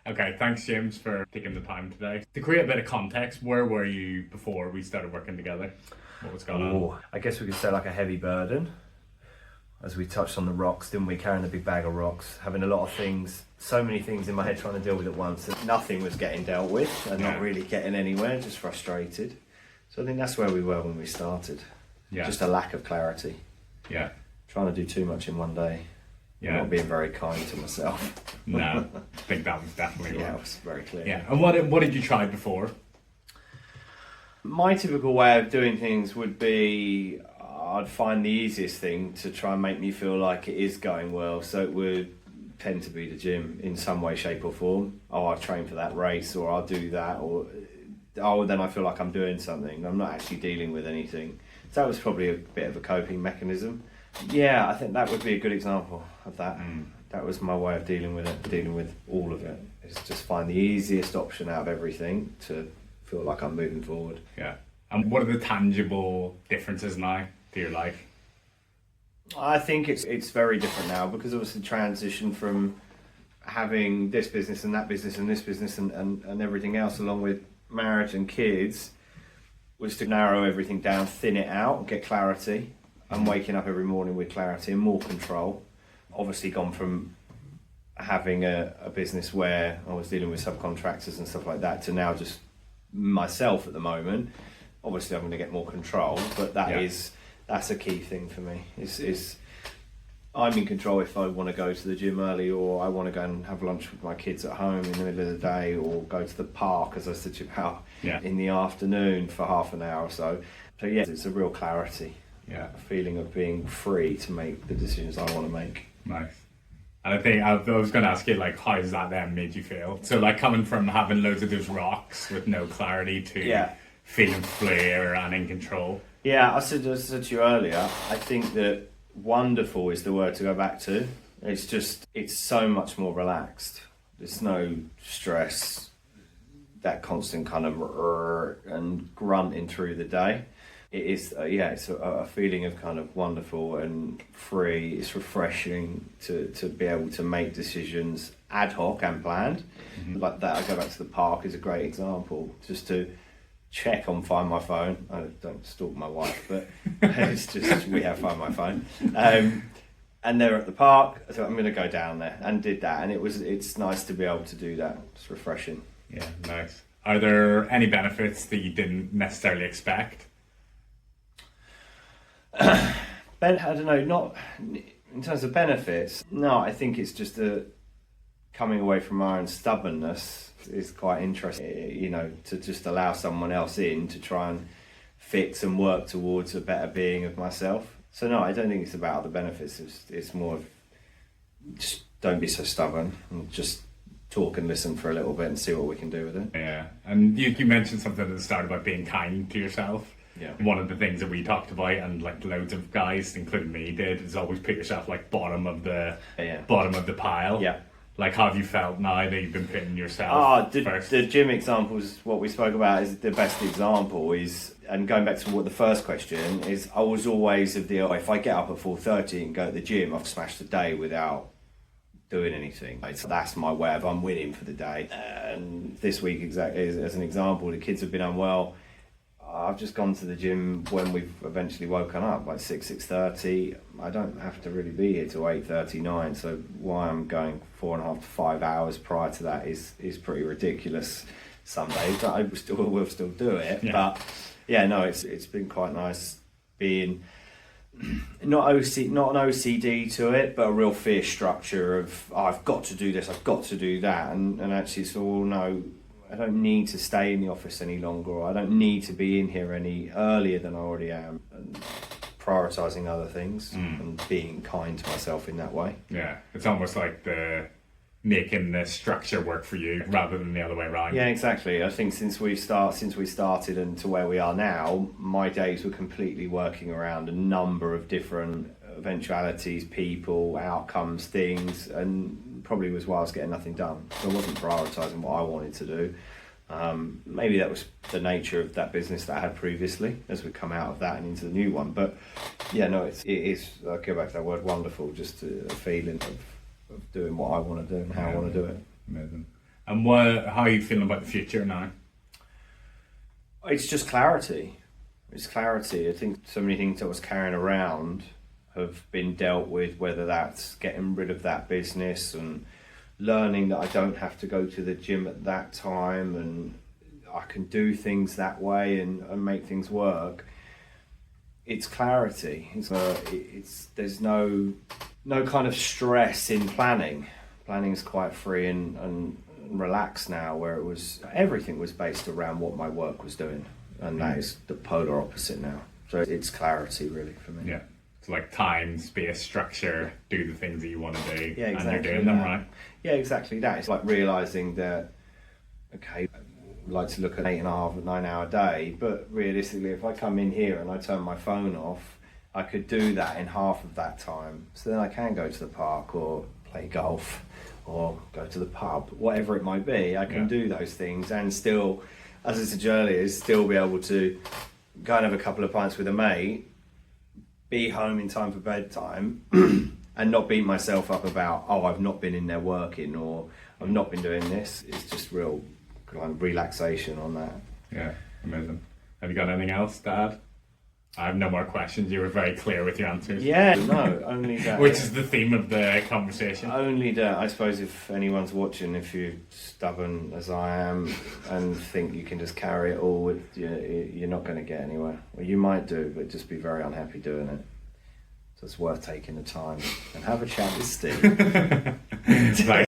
Okay, thanks, James, for taking the time today. To create a bit of context, where were you before we started working together? What was going on? Oh, I guess we could say like a heavy burden. As we touched on the rocks, didn't we? Carrying a big bag of rocks, having a lot of things, so many things in my head trying to deal with at once that nothing was getting dealt with and not really getting anywhere, just frustrated. So I think that's where we were when we started. Yeah. Just a lack of clarity. Yeah. Trying to do too much in one day. Yeah. Not being very kind to myself. No, I think that was definitely Yeah, one. it was very clear. Yeah. And what did you try before? My typical way of doing things would be I'd find the easiest thing to try and make me feel like it is going well. So it would tend to be the gym in some way, shape or form. Oh, I'll train for that race, or I'll do that, or then I feel like I'm doing something. I'm not actually dealing with anything. So that was probably a bit of a coping mechanism. Yeah, I think that would be a good example of that. That was my way of dealing with it, dealing with all of it. Is just find the easiest option out of everything to feel like I'm moving forward. Yeah. And what are the tangible differences now to your life? I think it's very different now because obviously transition from having this business and that business and this business and everything else along with marriage and kids was to narrow everything down, thin it out, get clarity. I'm waking up every morning with clarity and more control. Obviously gone from having a business where I was dealing with subcontractors and stuff like that to now just myself at the moment. Obviously I'm going to get more control, but that's a key thing for me. Is I'm in control if I want to go to the gym early, or I want to go and have lunch with my kids at home in the middle of the day, or go to the park, as I said to you about, in the afternoon for half an hour or so. So yeah, it's a real clarity. Yeah. A feeling of being free to make the decisions I want to make. Nice. And I think I was going to ask you, like, how does that then made you feel? So, like, coming from having loads of those rocks with no clarity to feeling flair and in control. Yeah, I said to you earlier, I think that wonderful is the word to go back to. It's so much more relaxed. There's no stress, that constant kind of and grunting through the day. It is, it's a feeling of kind of wonderful and free. It's refreshing to be able to make decisions ad hoc and planned. Like that, I go back to the park is a great example. Just to check on Find My Phone. I don't stalk my wife, but it's just, we have Find My Phone. And they're at the park, so I'm going to go down there, and did that. And it's nice to be able to do that. It's refreshing. Yeah, nice. Are there any benefits that you didn't necessarily expect? I don't know, not in terms of benefits. No, I think it's just coming away from my own stubbornness is quite interesting, to just allow someone else in to try and fix and work towards a better being of myself. So no, I don't think it's about the benefits. It's more of just don't be so stubborn and just talk and listen for a little bit and see what we can do with it. Yeah, and you mentioned something at the start about being kind to yourself. Yeah. One of the things that we talked about, and like loads of guys, including me, did, is always put yourself like bottom of the pile. Yeah. Like, how have you felt now that you've been putting yourself first? The gym example is what we spoke about. Is the best example and going back to what the first question is, I was always of the if I get up at 4:30 and go to the gym, I've smashed the day without doing anything. So that's my way of I'm winning for the day. And this week, exactly as an example, the kids have been unwell. I've just gone to the gym when we've eventually woken up, like 6:30. I don't have to really be here till 8:39. So why I'm going 4.5 to 5 hours prior to that is pretty ridiculous. Some days, but I will still do it. Yeah. But yeah, no, it's been quite nice being not an OCD to it, but a real fear structure of I've got to do this, I've got to do that, and actually it's all no. I don't need to stay in the office any longer, or I don't need to be in here any earlier than I already am, and prioritising other things and being kind to myself in that way. Yeah, it's almost like making the structure work for you rather than the other way around. Yeah, exactly. I think since we started and to where we are now, my days were completely working around a number of different eventualities, people, outcomes, things, and probably was why I was getting nothing done. So I wasn't prioritising what I wanted to do. Maybe that was the nature of that business that I had previously as we come out of that and into the new one. But yeah, no, it is, I go back to that word wonderful, just a feeling of doing what I want to do and how I want to do it. Amazing. And how are you feeling about the future now? It's just clarity. It's clarity. I think so many things that I was carrying around have been dealt with, whether that's getting rid of that business and learning that I don't have to go to the gym at that time and I can do things that way and make things work. It's clarity. There's no kind of stress in planning. Planning is quite free and relaxed now, where everything was based around what my work was doing, and that is the polar opposite now. So it's clarity really for me. Yeah. So like time, space, structure, do the things that you want to do, yeah, exactly, and you're doing them right. Yeah, exactly that. It's like realising that, okay, I'd like to look at 8.5 or 9 hour day, but realistically, if I come in here and I turn my phone off, I could do that in half of that time. So then I can go to the park or play golf or go to the pub, whatever it might be. I can do those things and still, as I said earlier, still be able to go and have a couple of pints with a mate, be home in time for bedtime, and not beat myself up about, oh, I've not been in there working or I've not been doing this. It's just real kind of relaxation on that. Yeah, amazing. Have you got anything else to add? I have no more questions. You were very clear with your answers. Yeah, no, only that. Which is the theme of the conversation. Only that. I suppose if anyone's watching, if you're stubborn as I am and think you can just carry it all, you're not going to get anywhere. Well, you might do, but just be very unhappy doing it. So it's worth taking the time and have a chat with Steve. Right.